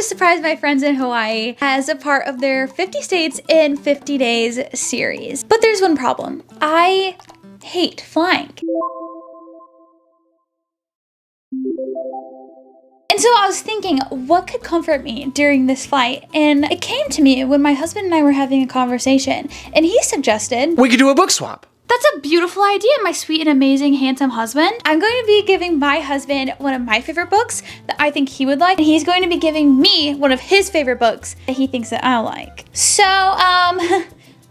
to surprise my friends in Hawaii as a part of their 50 States in 50 Days series. But there's one problem. I hate flying. And so I was thinking, what could comfort me during this flight? And it came to me when my husband and I were having a conversation, and he suggested we could do a book swap. That's a beautiful idea, my sweet and amazing, handsome husband. I'm going to be giving my husband one of my favorite books that I think he would like, and he's going to be giving me one of his favorite books that he thinks that I'll like. So,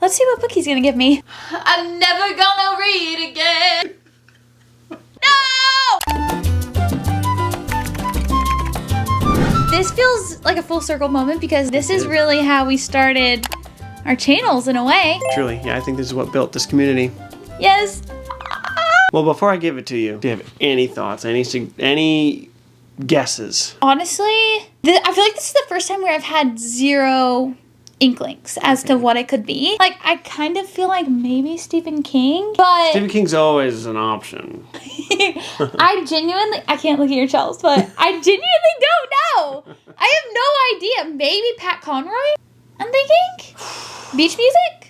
let's see what book he's gonna give me. I'm never gonna read again. No! This feels like a full circle moment because this is really how we started our channels in a way. Truly, yeah, I think this is what built this community. Yes. Well, before I give it to you, do you have any thoughts, any guesses? Honestly, I feel like this is the first time where I've had zero inklings as to what it could be. Like, I kind of feel like maybe Stephen King, but Stephen King's always an option. I can't look at your shelves, but I genuinely don't know. I have no idea. Maybe Pat Conroy, I'm thinking? Beach music?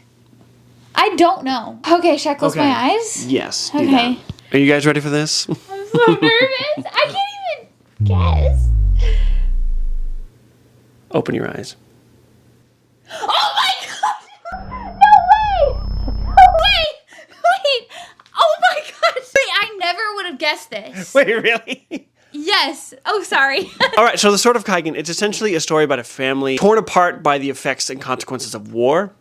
I don't know. Okay, should I close my eyes? Yes, do Okay. that. Are you guys ready for this? I'm so nervous. I can't even guess. Open your eyes. Oh my god! No way! No way! Wait! Oh my gosh! Wait, I never would have guessed this. Wait, really? Yes. Oh, sorry. All right, so The Sword of Kaigen, it's essentially a story about a family torn apart by the effects and consequences of war.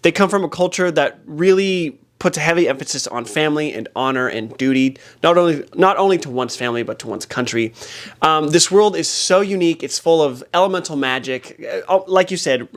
They come from a culture that really puts a heavy emphasis on family and honor and duty, not only to one's family, but to one's country. This world is so unique. It's full of elemental magic. Like you said,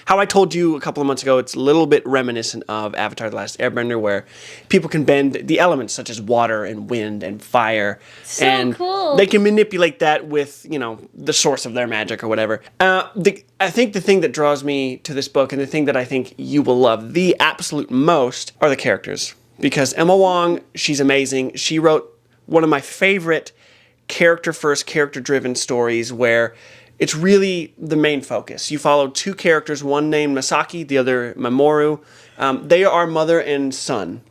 how I told you a couple of months ago, it's a little bit reminiscent of Avatar: The Last Airbender, where people can bend the elements such as water and wind and fire. So and cool. They can manipulate that with, the source of their magic or whatever. I think the thing that draws me to this book, and the thing that I think you will love the absolute most, are the characters. Because Emma Wong, she's amazing. She wrote one of my favorite character-first, character-driven stories where it's really the main focus. You follow two characters, one named Masaki, the other Mamoru. They are mother and son.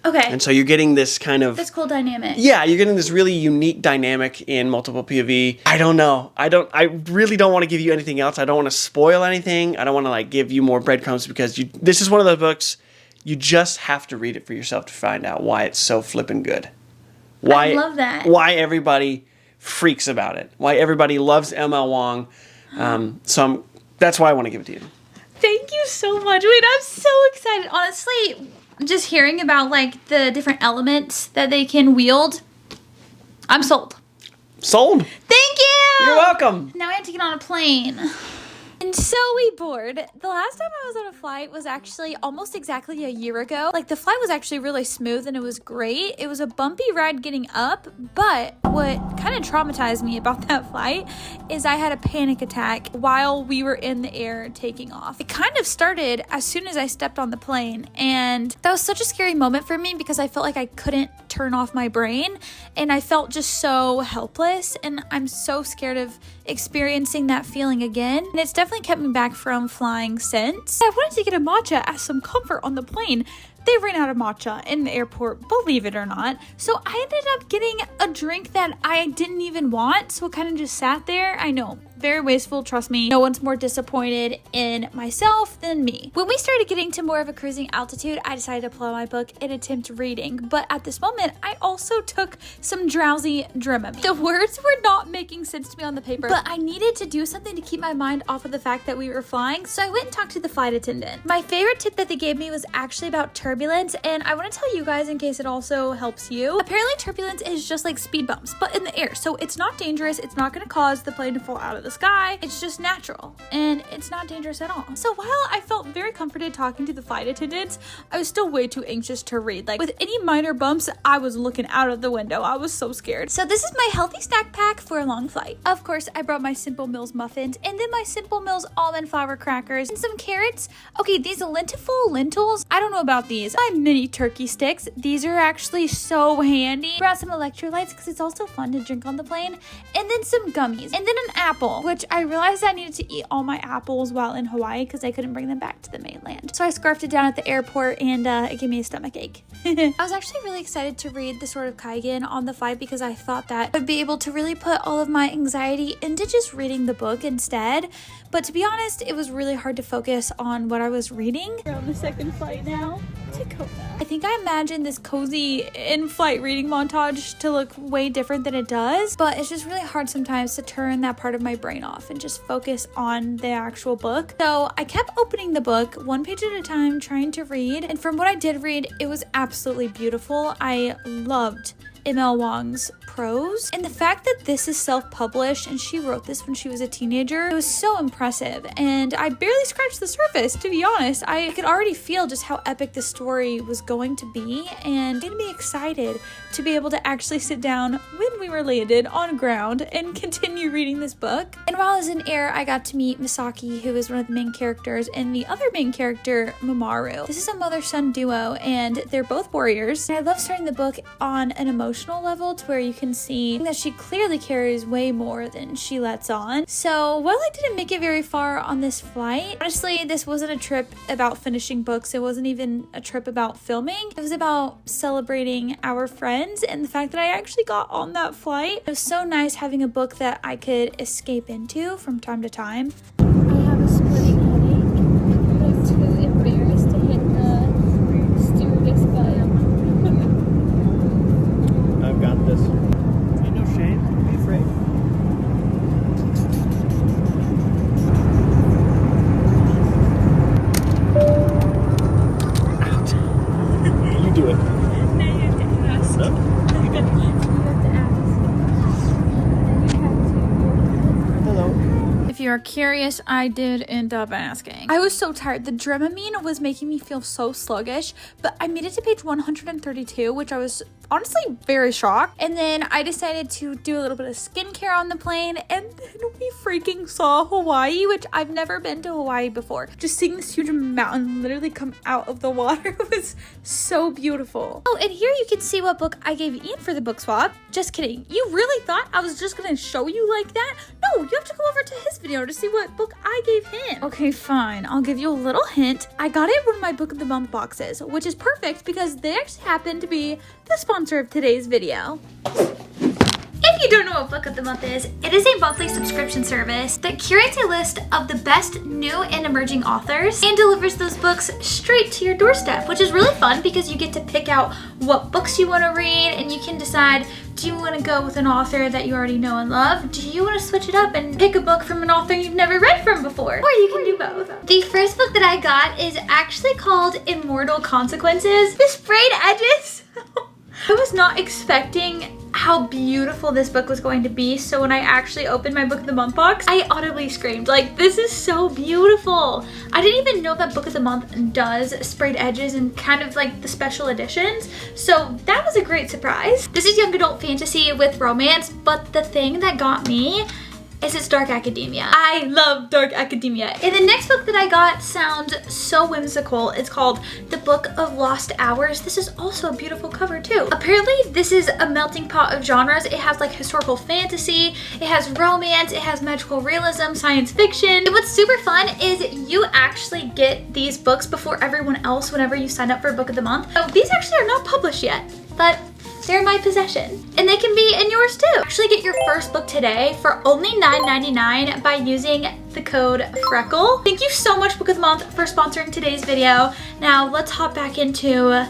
Okay. And so you're getting this kind of... That's cool dynamic. Yeah, you're getting this really unique dynamic in multiple POV. I don't know. I really don't want to give you anything else. I don't want to spoil anything. I don't want to give you more breadcrumbs because this is one of those books, you just have to read it for yourself to find out why it's so flippin' good. I love that. Why everybody freaks about it. Why everybody loves Emma Wong. That's why I want to give it to you. Thank you so much. Wait, I'm so excited. Honestly, just hearing about the different elements that they can wield, I'm sold. Sold. Thank you. You're welcome. Now I have to get on a plane. And so we board. The last time I was on a flight was actually almost exactly a year ago. The flight was actually really smooth and it was great. It was a bumpy ride getting up, but what kind of traumatized me about that flight is I had a panic attack while we were in the air taking off. It kind of started as soon as I stepped on the plane, and that was such a scary moment for me because I felt like I couldn't turn off my brain, and I felt just so helpless, and I'm so scared of experiencing that feeling again, and it's definitely kept me back from flying since. I wanted to get a matcha as some comfort on the plane. They ran out of matcha in the airport, believe it or not. So I ended up getting a drink that I didn't even want, so it kind of just sat there. I know, very wasteful, trust me. No one's more disappointed in myself than me. When we started getting to more of a cruising altitude, I decided to pull out my book and attempt reading. But at this moment, I also took some drowsy Dramamine. The words were not making sense to me on the paper, but I needed to do something to keep my mind off of the fact that we were flying, so I went and talked to the flight attendant. My favorite tip that they gave me was actually about turbulence, and I want to tell you guys in case it also helps you. Apparently turbulence is just like speed bumps, but in the air, so it's not dangerous. It's not going to cause the plane to fall out of the sky. It's just natural, and it's not dangerous at all. So while I felt very comforted talking to the flight attendants, I was still way too anxious to read. With any minor bumps, I was looking out of the window. I was so scared. So this is my healthy snack pack for a long flight. Of course, I brought my Simple Mills muffins, and then my Simple Mills almond flour crackers, and some carrots. Okay, these lentil lentils, I don't know about these. gummies, my mini turkey sticks. These are actually so handy. Brought some electrolytes because it's also fun to drink on the plane, and then some gummies, and then an apple, which I realized I needed to eat all my apples while in Hawaii because I couldn't bring them back to the mainland. So I scarfed it down at the airport, and it gave me a stomach ache. I was actually really excited to read The Sword of Kaigen on the flight because I thought that I'd be able to really put all of my anxiety into just reading the book instead. But to be honest, it was really hard to focus on what I was reading. We're on the second flight now to Kona. I think I imagined this cozy in-flight reading montage to look way different than it does, but it's just really hard sometimes to turn that part of my brain off and just focus on the actual book. So I kept opening the book one page at a time, trying to read, and from what I did read, it was absolutely beautiful. I loved ML Wong's prose, and the fact that this is self-published and she wrote this when she was a teenager, it was so impressive. And I barely scratched the surface, to be honest. I could already feel just how epic this story was going to be, and it made me excited to be able to actually sit down when we were landed on ground and continue reading this book. And while I was in air, I got to meet Misaki, who is one of the main characters, and the other main character, Mamoru. This is a mother-son duo, and they're both warriors. And I love starting the book on an emotional level to where you can see that she clearly carries way more than she lets on. So while I didn't make it very far on this flight, honestly, this wasn't a trip about finishing books. It wasn't even a trip about filming. It was about celebrating our friends and the fact that I actually got on that flight. It was so nice having a book that I could escape into from time to time. I have a splitting headache. I'm too embarrassed to hit the stewardess button. I've got this. Ain't no shame. Don't be afraid. You do it. Now you have to ask. No? You did. You have to ask. Hello. If you are curious, I did end up asking. I was so tired. The Dramamine was making me feel so sluggish, but I made it to page 132, which I was honestly very shocked. And then I decided to do a little bit of skincare on the plane, and then we freaking saw Hawaii, which I've never been to Hawaii before. Just seeing this huge mountain literally come out of the water was so beautiful. Oh, and here you can see what book I gave Ian for the book swap. Just kidding. You really thought I was just gonna show you like that? No, you have to go over to his video to see what book I gave him. Okay, fine. I'll give you a little hint. I got it in one of my book of the month boxes, which is perfect because they actually happen to be the sponsor of today's video. If you don't know what Book of the Month is, it is a monthly subscription service that curates a list of the best new and emerging authors and delivers those books straight to your doorstep, which is really fun because you get to pick out what books you want to read, and you can decide, do you want to go with an author that you already know and love? Do you want to switch it up and pick a book from an author you've never read from before? Or you can do both. The first book that I got is actually called Immortal Consequences. The sprayed edges. I was not expecting how beautiful this book was going to be, so when I actually opened my Book of the Month box, I audibly screamed, like, this is so beautiful. I didn't even know that Book of the Month does sprayed edges and kind of like the special editions, so that was a great surprise. This is young adult fantasy with romance, but the thing that got me is it's dark academia. I love dark academia. And the next book that I got sounds so whimsical. It's called The Book of Lost Hours. This is also a beautiful cover too. Apparently this is a melting pot of genres. It has like historical fantasy, it has romance, it has magical realism, science fiction. And what's super fun is you actually get these books before everyone else whenever you sign up for Book of the Month. So these actually are not published yet, but they're in my possession, and they can be in yours too. Actually get your first book today for only $9.99 by using the code FRECKLE. Thank you so much, Book of the Month, for sponsoring today's video. Now let's hop back into the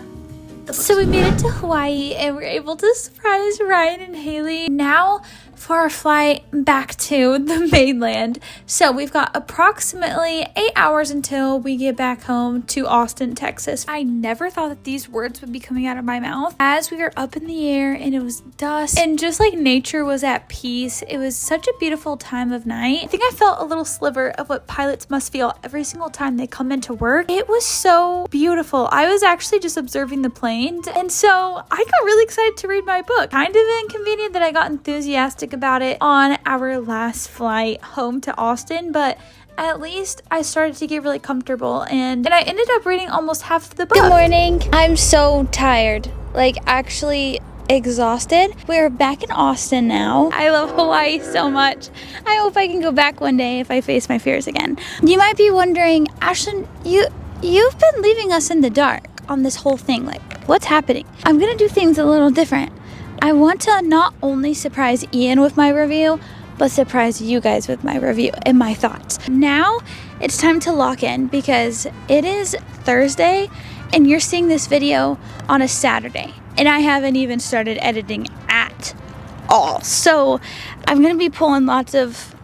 book. So we made it to Hawaii and we were able to surprise Ryan and Haley. Now for our flight back to the mainland. So we've got approximately 8 hours until we get back home to Austin, Texas. I never thought that these words would be coming out of my mouth as we were up in the air and it was dusk and just like nature was at peace. It was such a beautiful time of night. I think I felt a little sliver of what pilots must feel every single time they come into work. It was so beautiful. I was actually just observing the planes, and so I got really excited to read my book. Kind of inconvenient that I got enthusiastic optimistic about it on our last flight home to Austin, but at least I started to get really comfortable and I ended up reading almost half the book. Good morning. I'm so tired. Like, actually exhausted. We're back in Austin now. I love Hawaii so much. I hope I can go back one day if I face my fears again. You might be wondering, Ashlynn, you've been leaving us in the dark on this whole thing. Like, what's happening? I'm gonna do things a little different. I want to not only surprise Ian with my review, but surprise you guys with my review and my thoughts. Now it's time to lock in because it is Thursday and you're seeing this video on a Saturday and I haven't even started editing at all. So I'm gonna be pulling lots of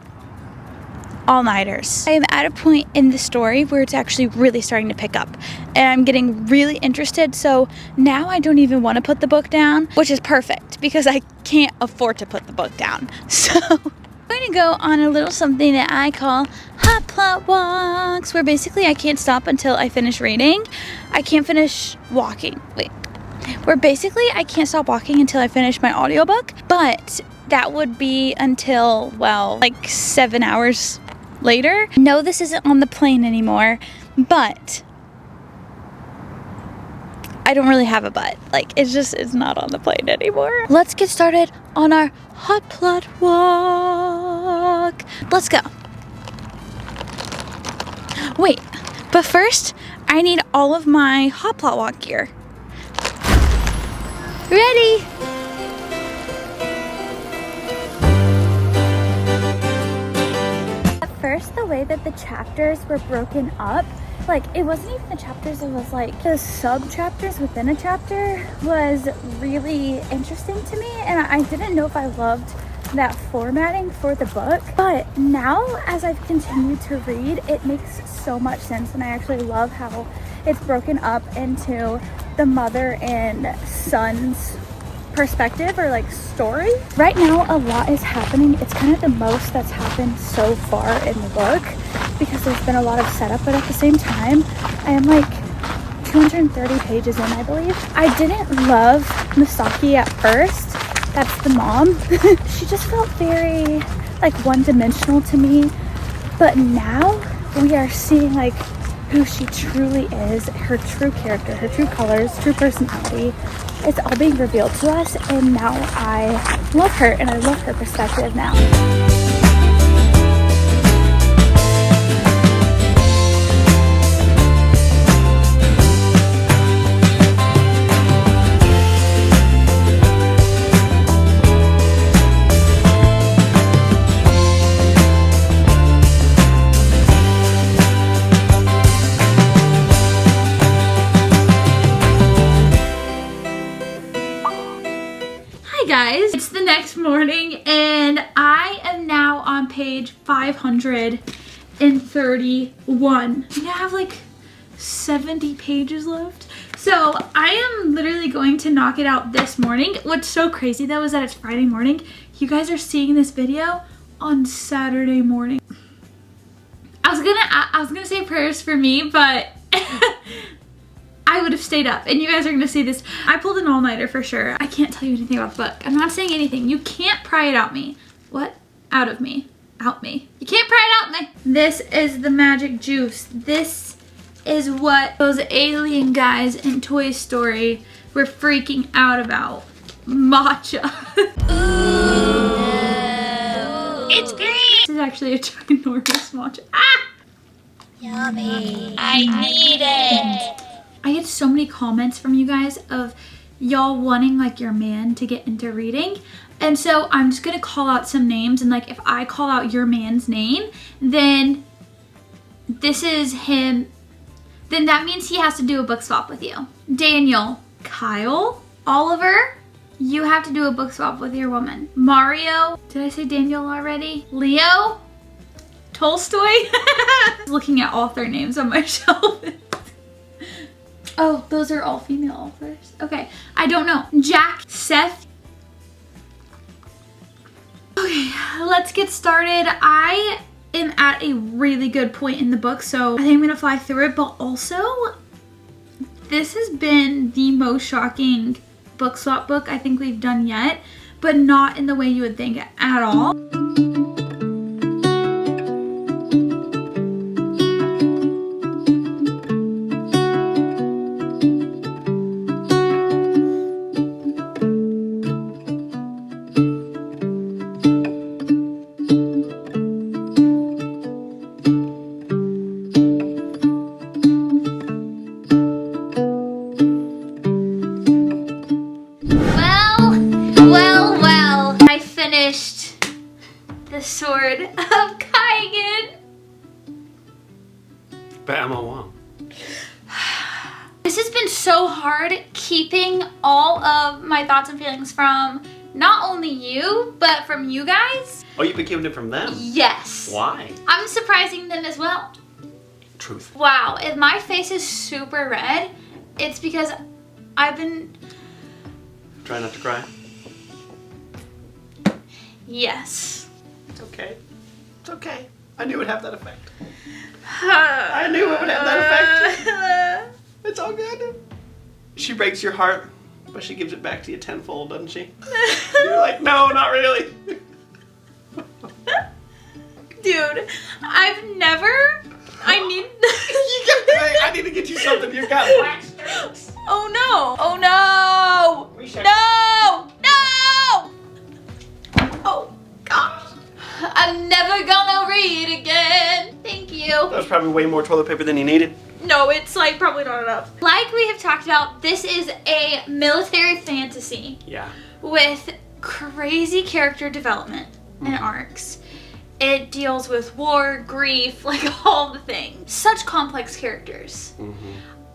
all-nighters. I am at a point in the story where it's actually really starting to pick up and I'm getting really interested, so now I don't even want to put the book down, which is perfect because I can't afford to put the book down. So I'm going to go on a little something that I call hot plot walks, where basically I can't stop until I finish reading. I can't finish walking. Where basically I can't stop walking until I finish my audiobook, but that would be until, well, like 7 hours later. No, this isn't on the plane anymore, but I don't really have a but. Like, it's not on the plane anymore. Let's get started on our hot plot walk. Let's go. Wait, but first, I need all of my hot plot walk gear. Ready? At first, the way that the chapters were broken up, like, it wasn't even the chapters, it was like the sub-chapters within a chapter was really interesting to me, and I didn't know if I loved that formatting for the book. But now, as I've continued to read, it makes so much sense, and I actually love how it's broken up into the mother and son's perspective or like story. Right now, a lot is happening. It's kind of the most that's happened so far in the book because there's been a lot of setup, but at the same time, I am like 230 pages in, I believe. I didn't love Misaki at first. That's the mom. She just felt very like one-dimensional to me, but now we are seeing like who she truly is, her true character, her true colors, true personality. It's all being revealed to us, and now I love her and I love her perspective now. Guys, it's the next morning and I am now on page 531. I have like 70 pages left. So I am literally going to knock it out this morning. What's so crazy though is that it's Friday morning. You guys are seeing this video on Saturday morning. I was gonna say prayers for me, but I would have stayed up and you guys are gonna see this. I pulled an all-nighter for sure. I can't tell you anything about the book. I'm not saying anything. You can't pry it out me. What? Out of me. Out me. You can't pry it out me. This is the magic juice. This is what those alien guys in Toy Story were freaking out about. Matcha. Ooh. It's green. This is actually a ginormous matcha. Ah! Yummy. I need it. I get so many comments from you guys of y'all wanting like your man to get into reading. And so I'm just gonna call out some names, and like if I call out your man's name, then this is him, then that means he has to do a book swap with you. Daniel, Kyle, Oliver, you have to do a book swap with your woman. Mario, did I say Daniel already? Leo, Tolstoy. Looking at author names on my shelf. Oh, those are all female authors. Okay, I don't know. Jack, Seth. Okay, let's get started. I am at a really good point in the book, so I think I'm gonna fly through it, but also, this has been the most shocking book swap book I think we've done yet, but not in the way you would think at all. Well, I finished The Sword of Kaigan. By Emma Wong. This has been so hard keeping all of my thoughts and feelings from not only you, but from you guys. Oh, you've been keeping it from them? Yes. Why? I'm surprising them as well. Truth. Wow, if my face is super red, it's because I've been... Try not to cry. Yes. It's okay. It's okay. I knew it would have that effect. I knew it would have that effect. It's all good. She breaks your heart, but she gives it back to you tenfold, doesn't she? You're like, no, not really. Dude, I've never... I need to get you something. You've got black streaks. Oh no! Oh no! No! No! Oh gosh. I'm never gonna read again. Thank you. That was probably way more toilet paper than you needed. No, it's like probably not enough. Like we have talked about, this is a military fantasy. Yeah. With crazy character development and arcs. It deals with war, grief, like all the things. Such complex characters.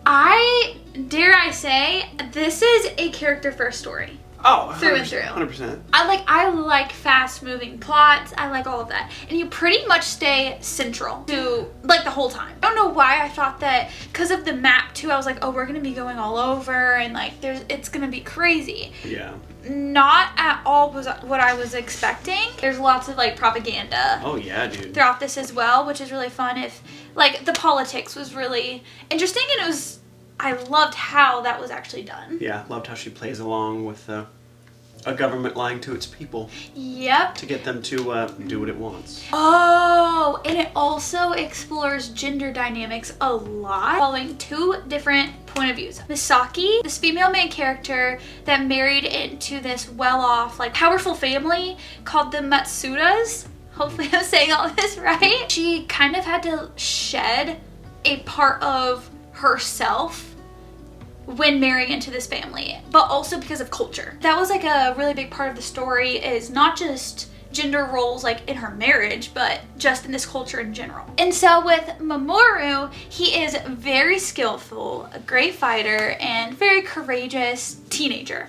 Dare I say, this is a character first story. Oh, through and through. 100%. I like fast moving plots. I like all of that. And you pretty much stay central to like the whole time. I don't know why I thought that, because of the map too, I was like, oh, we're gonna be going all over and like it's gonna be crazy. Yeah. Not at all was what I was expecting. There's lots of like propaganda. Oh yeah, dude. Throughout this as well, which is really fun. If like the politics was really interesting, and I loved how that was actually done. Yeah, loved how she plays along with a government lying to its people. Yep. To get them to do what it wants. Oh, and it also explores gender dynamics a lot, following two different point of views. Misaki, this female main character that married into this well-off, like powerful family called the Matsudas. Hopefully I'm saying all this right. She kind of had to shed a part of herself when marrying into this family, but also because of culture. That was like a really big part of the story, is not just gender roles like in her marriage, but just in this culture in general. And so with Mamoru, he is very skillful, a great fighter, and very courageous teenager.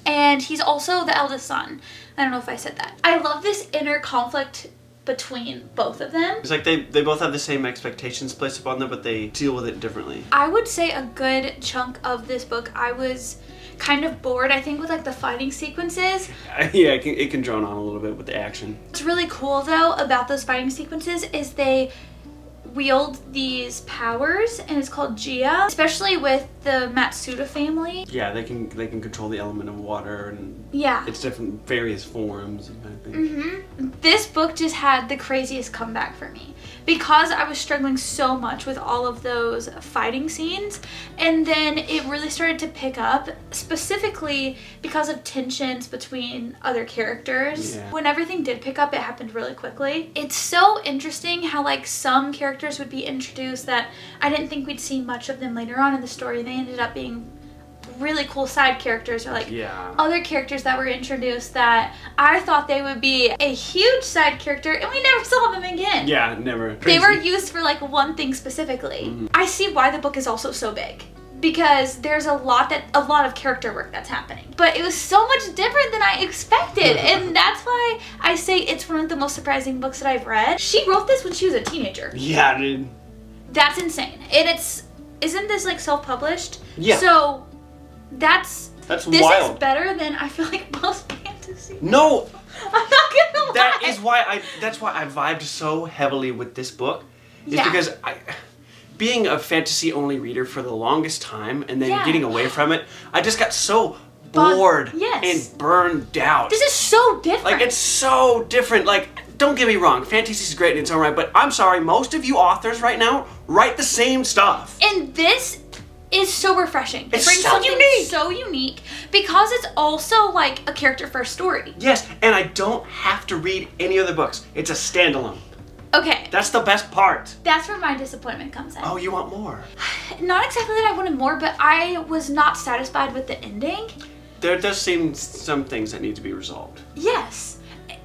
And he's also the eldest son. I don't know if I said that. I love this inner conflict between both of them. It's like they both have the same expectations placed upon them, but they deal with it differently. I would say a good chunk of this book I was kind of bored, I think, with like the fighting sequences. Yeah, it can drone on a little bit with the action. What's really cool though about those fighting sequences is they wield these powers, and it's called Jia, especially with the Matsuda family. Yeah, they can control the element of water, and yeah, it's different various forms. I think. This book just had the craziest comeback for me because I was struggling so much with all of those fighting scenes, and then it really started to pick up, specifically because of tensions between other characters. Yeah. When everything did pick up, it happened really quickly. It's so interesting how like some characters would be introduced that I didn't think we'd see much of them later on in the story. They ended up being really cool side characters, or like other characters that were introduced that I thought they would be a huge side character, and we never saw them again. Yeah, never. They were used for like one thing specifically. I see why the book is also so big, because there's a lot of character work that's happening. But it was so much different than I expected, and that's why I say it's one of the most surprising books that I've read. She wrote this when she was a teenager. Yeah, dude. That's insane. And isn't this like self-published? Yeah. So this wild. This is better than I feel like most fantasy. No. I'm not gonna lie. That's why I vibed so heavily with this book. Is Yeah. because being a fantasy only reader for the longest time and then getting away from it, I just got so bored Yes. and burned out. This is so different. Like, it's so different. Like, don't get me wrong, fantasy is great in its own right, but I'm sorry, most of you authors right now write the same stuff. And this is so refreshing. It's It brings so something unique. so unique because it's also like a character first story. Yes, and I don't have to read any other books. It's a standalone. Okay. That's the best part. That's where my disappointment comes in. Oh, you want more? Not exactly that I wanted more, but I was not satisfied with the ending. There does seem some things that need to be resolved. Yes.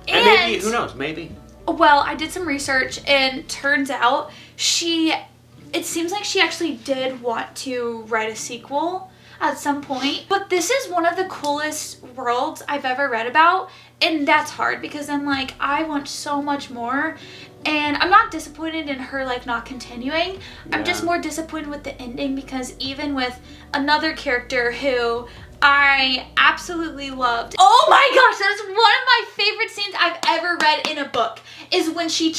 And maybe, who knows, maybe. Well, I did some research and turns out it seems like she actually did want to write a sequel at some point. But this is one of the coolest worlds I've ever read about. And that's hard because I'm like, I want so much more. And I'm not disappointed in her like not continuing. I'm just more disappointed with the ending because even with another character who I absolutely loved. Oh my gosh, that's one of my favorite scenes I've ever read in a book is when she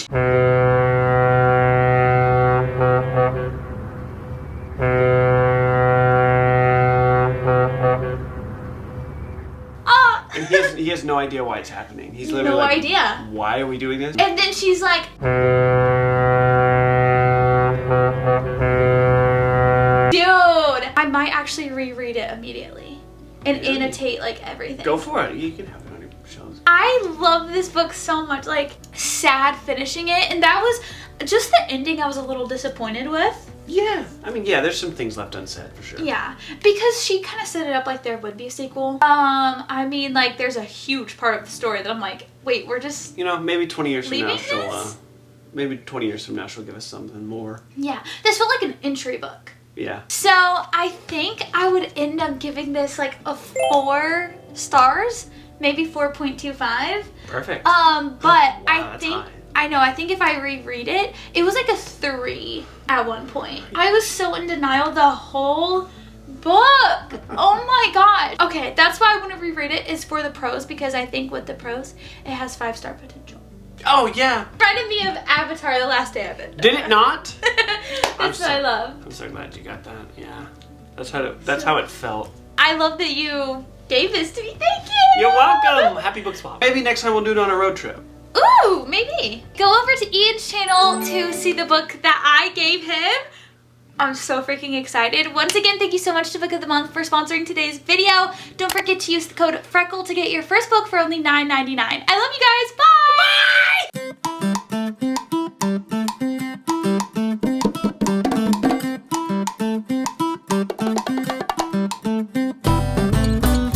And he has no idea why it's happening. He's literally no like, idea. Why are we doing this? And then she's like, dude, I might actually reread it immediately and annotate like everything. Go for it. You can have it on your shelves. I love this book so much. Like, sad finishing it, and that was just the ending I was a little disappointed with. Yeah. I mean, yeah, there's some things left unsaid for sure. Yeah, because she kind of set it up like there would be a sequel. I mean, like, there's a huge part of the story that I'm like, wait, we're just... You know, maybe 20 years from now leaving she'll... this? Maybe 20 years from now she'll give us something more. Yeah, this felt like an entry book. Yeah. So I think I would end up giving this like a 4 stars, maybe 4.25. Perfect. But wow, I think high. I think if I reread it, it was like a 3 at one point. I was so in denial the whole book. Oh my god. Okay, that's why I want to reread it is for the prose because I think with the prose it has 5-star potential. Oh yeah. Reminded me of Avatar: The Last Airbender. Did it not? That's what I love. I'm so glad you got that. Yeah. That's how it felt. I love that you gave this to me. Thank you. You're welcome. Happy book swap. Maybe next time we'll do it on a road trip. Ooh, maybe. Go over to Ian's channel to see the book that I gave him. I'm so freaking excited. Once again, thank you so much to Book of the Month for sponsoring today's video. Don't forget to use the code FRECKLE to get your first book for only $9.99. I love you guys. Bye!